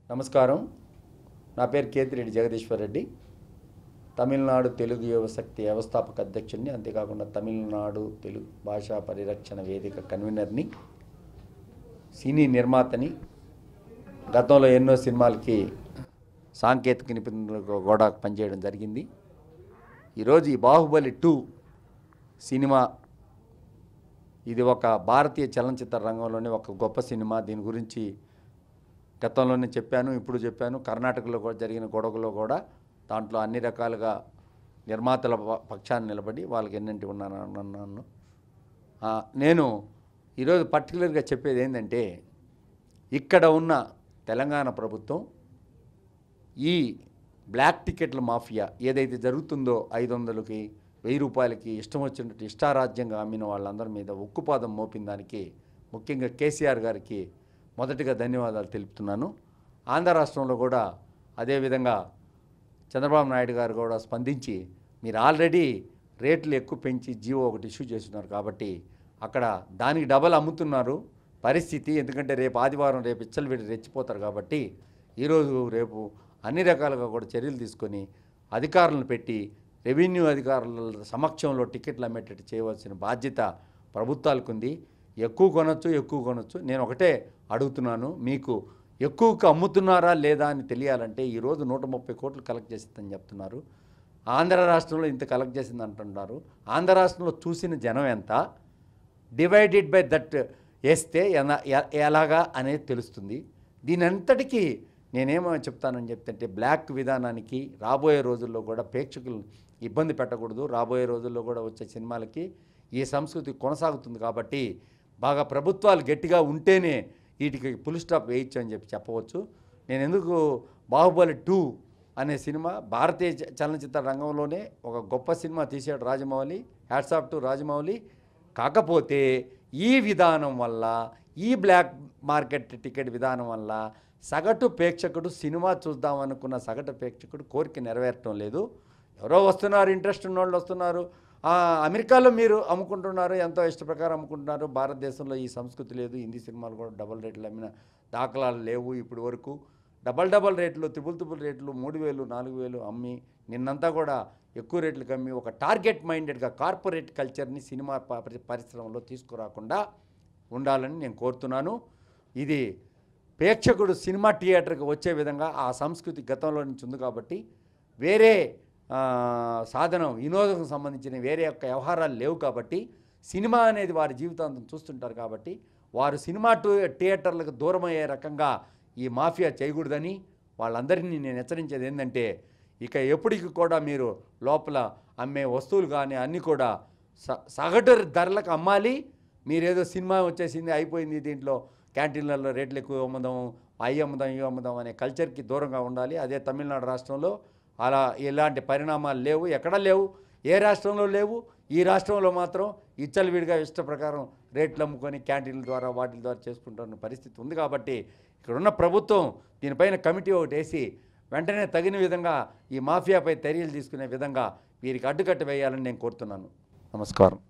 నమస్కారం. నా పేరు కేతిరెడ్డి జగదీశ్వర్ రెడ్డి. తమిళనాడు తెలుగు యువశక్తి వ్యవస్థాపక అధ్యక్షుడిని, అంతేకాకుండా తమిళనాడు తెలుగు భాషా పరిరక్షణ వేదిక కన్వీనర్ని, సినీ నిర్మాతని. గతంలో ఎన్నో సినిమాలకి సాంకేతిక నిపుణులుగా కూడా పనిచేయడం జరిగింది. ఈరోజు ఈ బాహుబలి 2 సినిమా ఇది ఒక భారతీయ చలనచిత్ర రంగంలోనే ఒక గొప్ప సినిమా. దీని గురించి గతంలోనే చెప్పాను, ఇప్పుడు చెప్పాను. కర్ణాటకలో కూడా జరిగిన గొడవలో కూడా దాంట్లో అన్ని రకాలుగా నిర్మాతల పక్షాన్ని నిలబడి వాళ్ళకి ఎన్నంటి ఉన్నాను. నేను ఈరోజు పర్టికులర్గా చెప్పేది ఏంటంటే, ఇక్కడ ఉన్న తెలంగాణ ప్రభుత్వం ఈ బ్లాక్ టికెట్ల మాఫియా ఏదైతే జరుగుతుందో 500కి 1000 రూపాయలకి ఇష్టం వచ్చినట్టు ఇష్టారాజ్యంగా అమ్మిన వాళ్ళందరి మీద ఉక్కుపాదం మోపిన దానికి ముఖ్యంగా కేసీఆర్ గారికి మొదటిగా ధన్యవాదాలు తెలుపుతున్నాను. ఆంధ్ర రాష్ట్రంలో కూడా అదేవిధంగా చంద్రబాబు నాయుడు గారు కూడా స్పందించి, మీరు ఆల్రెడీ రేట్లు ఎక్కువ పెంచి జీవో ఒకటి ఇష్యూ చేస్తున్నారు కాబట్టి అక్కడ దానికి డబల్ అమ్ముతున్నారు పరిస్థితి. ఎందుకంటే రేపు ఆదివారం రేపు ఇచ్చలవిడి రెచ్చిపోతారు కాబట్టి ఈరోజు రేపు అన్ని రకాలుగా కూడా చర్యలు తీసుకొని అధికారులను పెట్టి రెవెన్యూ అధికారుల సమక్షంలో టికెట్లు అమ్మేటట్టు చేయవలసిన బాధ్యత ప్రభుత్వాలకు ఉంది. ఎక్కువ కొనొచ్చు. నేను ఒకటే అడుగుతున్నాను, మీకు ఎక్కువకు అమ్ముతున్నారా లేదా అని తెలియాలంటే ఈరోజు 130 కోట్లు కలెక్ట్ చేసిందని చెప్తున్నారు. ఆంధ్ర రాష్ట్రంలో ఇంత కలెక్ట్ చేసింది అంటున్నారు. ఆంధ్ర రాష్ట్రంలో చూసిన జనం ఎంత, డివైడెడ్ బై దట్ వేస్తే ఎలాగా అనేది తెలుస్తుంది. దీని అంతటికీ నేనేమో చెప్తానని చెప్తుంటే, బ్లాక్ విధానానికి రాబోయే రోజుల్లో కూడా ప్రేక్షకులు ఇబ్బంది పెట్టకూడదు. రాబోయే రోజుల్లో కూడా వచ్చే సినిమాలకి ఈ సంస్కృతి కొనసాగుతుంది కాబట్టి బాగా ప్రభుత్వాలు గట్టిగా ఉంటేనే వీటికి ఫుల్ స్టాప్ వేయచ్చు అని చెప్పవచ్చు. నేను ఎందుకు బాహుబలి 2 అనే సినిమా భారతీయ చలనచిత్ర రంగంలోనే ఒక గొప్ప సినిమా తీసాడు Rajamouli. Hats off to Rajamouli. కాకపోతే ఈ విధానం వల్ల, ఈ బ్లాక్ మార్కెట్ టికెట్ విధానం వల్ల సగటు ప్రేక్షకుడు సినిమా చూద్దామనుకున్న సగటు ప్రేక్షకుడు కోరిక నెరవేరటం లేదు. ఎవరో వస్తున్నారు, ఇంట్రెస్ట్ ఉన్న వాళ్ళు వస్తున్నారు. అమెరికాలో మీరు అమ్ముకుంటున్నారు, ఎంతో ఇష్టప్రకారం అమ్ముకుంటున్నారు. భారతదేశంలో ఈ సంస్కృతి లేదు. హిందీ సినిమాలు కూడా డబల్ రేట్లు అమ్మిన దాఖలాలు లేవు ఇప్పటి వరకు. డబల్ రేట్లు, త్రిబుల్ రేట్లు 3000 4000 అమ్మి నిన్నంతా కూడా ఎక్కువ రేట్లకు అమ్మి ఒక టార్గెట్ మైండెడ్గా కార్పొరేట్ కల్చర్ని సినిమా పరిశ్రమలో తీసుకురాకుండా ఉండాలని నేను కోరుతున్నాను. ఇది ప్రేక్షకుడు సినిమా థియేటర్కి వచ్చే విధంగా ఆ సంస్కృతి గతంలో నుంచి ఉంది కాబట్టి వేరే సాధనం వినోదం సంబంధించిన వేరే యొక్క వ్యవహారాలు లేవు కాబట్టి సినిమా అనేది వారి జీవితాంతం చూస్తుంటారు కాబట్టి వారు సినిమా థియేటర్లకు దూరం అయ్యే రకంగా ఈ మాఫియా చేయకూడదని వాళ్ళందరినీ నేను హెచ్చరించేది ఏంటంటే, ఇక ఎప్పటికి కూడా మీరు లోపల అమ్మే వస్తువులు కానీ అన్నీ కూడా సగటు ధరలకు అమ్మాలి. మీరేదో సినిమా వచ్చేసింది అయిపోయింది, దీంట్లో క్యాంటీన్లలో రేట్లు ఎక్కువ అమ్ముదాం, ఇవి అమ్ముదాం అనే కల్చర్కి దూరంగా ఉండాలి. అదే తమిళనాడు రాష్ట్రంలో అలా ఎలాంటి పరిణామాలు లేవు, ఎక్కడా లేవు, ఏ రాష్ట్రంలో లేవు. ఈ రాష్ట్రంలో మాత్రం ఇచ్చలవిడిగా ఇష్ట ప్రకారం రేట్లు అమ్ముకొని క్యాంటీన్ల ద్వారా వాటి ద్వారా చేసుకుంటున్న పరిస్థితి ఉంది. కాబట్టి ఇక్కడున్న ప్రభుత్వం దీనిపైన కమిటీ ఒకటి వేసి వెంటనే తగిన విధంగా ఈ మాఫియాపై చర్యలు తీసుకునే విధంగా వీరికి అడ్డుకట్ట వేయాలని నేను కోరుతున్నాను. నమస్కారం.